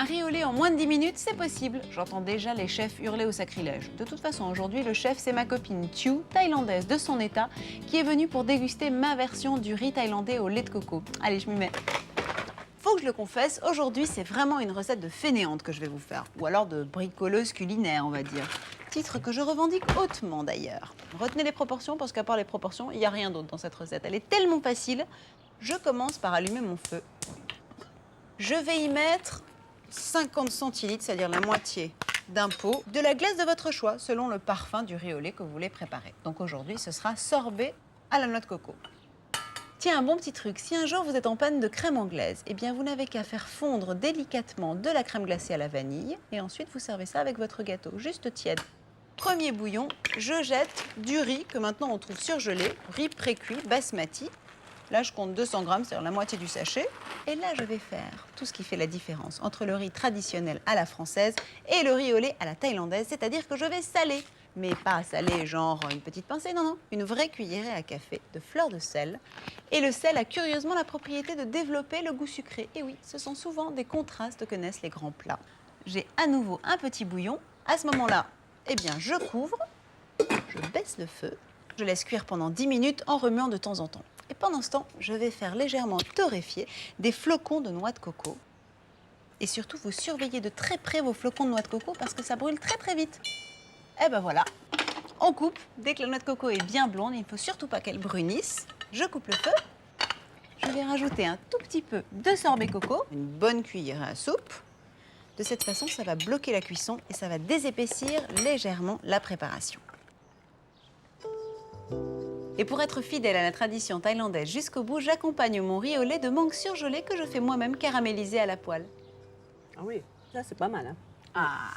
Un riz au lait en moins de 10 minutes, c'est possible. J'entends déjà les chefs hurler au sacrilège. De toute façon, aujourd'hui, le chef, c'est ma copine Thieu, thaïlandaise de son état, qui est venue pour déguster ma version du riz thaïlandais au lait de coco. Allez, je m'y mets. Faut que je le confesse, aujourd'hui, c'est vraiment une recette de fainéante que je vais vous faire. Ou alors de bricoleuse culinaire, on va dire. Titre que je revendique hautement d'ailleurs. Retenez les proportions parce qu'à part les proportions, il n'y a rien d'autre dans cette recette. Elle est tellement facile. Je commence par allumer mon feu. Je vais y mettre 50 centilitres, c'est-à-dire la moitié d'un pot, de la glace de votre choix, selon le parfum du riz au lait que vous voulez préparer. Donc aujourd'hui, ce sera sorbet à la noix de coco. Tiens, un bon petit truc, si un jour vous êtes en panne de crème anglaise, eh bien vous n'avez qu'à faire fondre délicatement de la crème glacée à la vanille et ensuite vous servez ça avec votre gâteau, juste tiède. Premier bouillon, je jette du riz que maintenant on trouve surgelé, riz pré-cuit, basmati. Là, je compte 200 grammes, c'est-à-dire la moitié du sachet. Et là, je vais faire tout ce qui fait la différence entre le riz traditionnel à la française et le riz au lait à la thaïlandaise, c'est-à-dire que je vais saler. Mais pas saler genre une petite pincée, non, non. Une vraie cuillerée à café de fleur de sel. Et le sel a curieusement la propriété de développer le goût sucré. Et oui, ce sont souvent des contrastes que naissent les grands plats. J'ai à nouveau un petit bouillon. À ce moment-là, eh bien, je couvre, je baisse le feu, je laisse cuire pendant 10 minutes en remuant de temps en temps. Et pendant ce temps, je vais faire légèrement torréfier des flocons de noix de coco. Et surtout, vous surveillez de très près vos flocons de noix de coco parce que ça brûle très très vite. Et ben voilà, on coupe. Dès que la noix de coco est bien blonde, il ne faut surtout pas qu'elle brunisse. Je coupe le feu. Je vais rajouter un tout petit peu de sorbet coco, une bonne cuillère à soupe. De cette façon, ça va bloquer la cuisson et ça va désépaissir légèrement la préparation. Et pour être fidèle à la tradition thaïlandaise jusqu'au bout, j'accompagne mon riz au lait de mangue surgelée que je fais moi-même caraméliser à la poêle. Ah oui, là c'est pas mal. Hein. Ah,